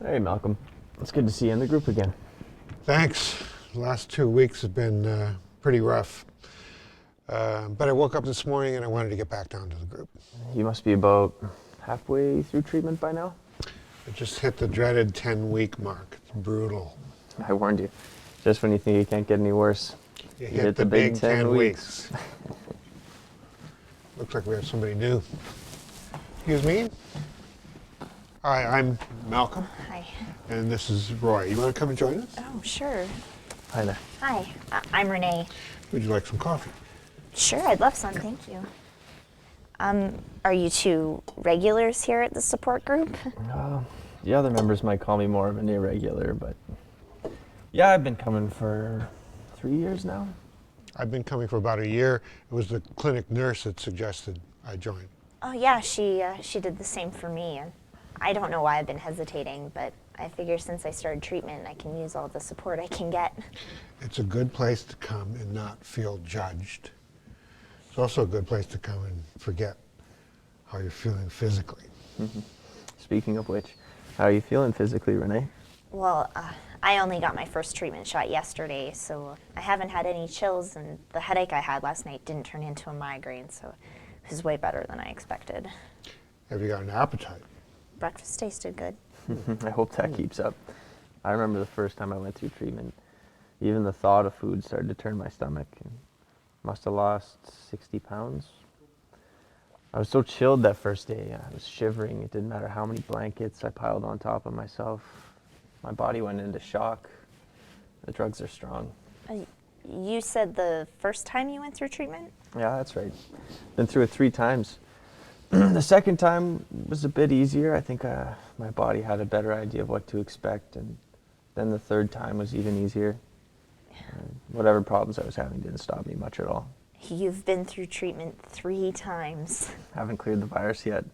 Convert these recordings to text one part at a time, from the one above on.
Hey, Malcolm. It's good to see you in the group again. Thanks. The last 2 weeks have been pretty rough. But I woke up this morning and I wanted to get back down to the group. You must be about halfway through treatment by now? I just hit the dreaded 10-week mark. It's brutal. I warned you. Just when you think it can't get any worse, You you hit the big 10 weeks. Looks like we have somebody new. Excuse me? Hi, I'm Malcolm. Hi. And this is Roy. You want to come and join us? Oh, sure. Hi there. Hi, I'm Renee. Would you like some coffee? Sure, I'd love some, thank you. Are you two regulars here at the support group? The other members might call me more of an irregular, but yeah, I've been coming for 3 years now. I've been coming for about a year. It was the clinic nurse that suggested I join. Oh yeah, she did the same for me. And I don't know why I've been hesitating, but I figure since I started treatment, I can use all the support I can get. It's a good place to come and not feel judged. It's also a good place to come and forget how you're feeling physically. Mm-hmm. Speaking of which, how are you feeling physically, Renee? Well, I only got my first treatment shot yesterday, so I haven't had any chills, and the headache I had last night didn't turn into a migraine, so it was way better than I expected. Have you got an appetite? Breakfast tasted good. I hope that keeps up. I remember the first time I went through treatment, even the thought of food started to turn my stomach. And must have lost 60 pounds. I was so chilled that first day. I was shivering. It didn't matter how many blankets I piled on top of myself. My body went into shock. The drugs are strong. You said the first time you went through treatment? Yeah, that's right. Been through it 3 times. The second time was a bit easier. I think my body had a better idea of what to expect, and then the third time was even easier. Whatever problems I was having didn't stop me much at all. You've been through treatment 3 times. Haven't cleared the virus yet.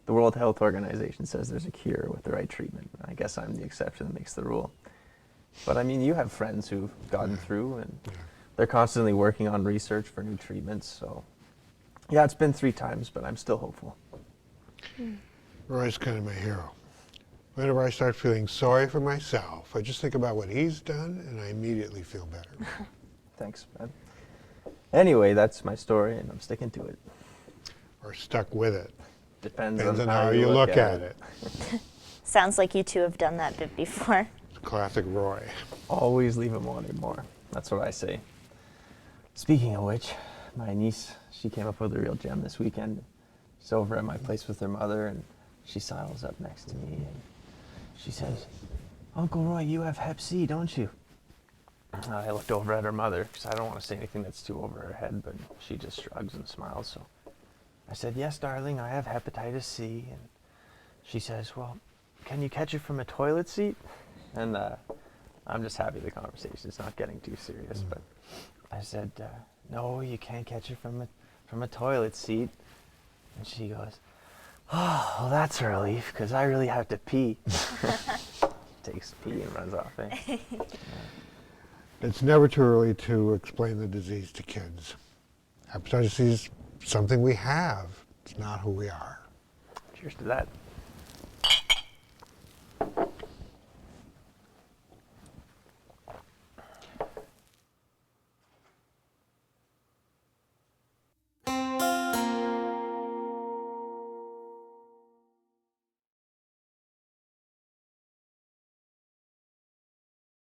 The World Health Organization says there's a cure with the right treatment. I guess I'm the exception that makes the rule. But I mean, you have friends who've gotten through, and they're constantly working on research for new treatments, so yeah, it's been 3 times, but I'm still hopeful. Roy's kind of my hero. Whenever I start feeling sorry for myself, I just think about what he's done and I immediately feel better. Thanks, man. Anyway, that's my story, and I'm sticking to it. Or stuck with it. Depends on how you look at it. Sounds like you two have done that bit before. Classic Roy. Always leave them wanting more. That's what I say. Speaking of which, my niece, she came up with a real gem this weekend. She's over at my place with her mother, and she sidles up next to me, and she says, "Uncle Roy, you have Hep C, don't you?" I looked over at her mother, because I don't want to say anything that's too over her head, but she just shrugs and smiles, so I said, "Yes, darling, I have Hepatitis C," and she says, "Well, can you catch it from a toilet seat?" And I'm just happy the conversation's not getting too serious, but I said, "No, you can't catch it from a toilet seat." And she goes, "Oh, well, that's a relief, because I really have to pee." Takes pee and runs off, eh? Yeah. It's never too early to explain the disease to kids. Hepatitis C is something we have. It's not who we are. Cheers to that.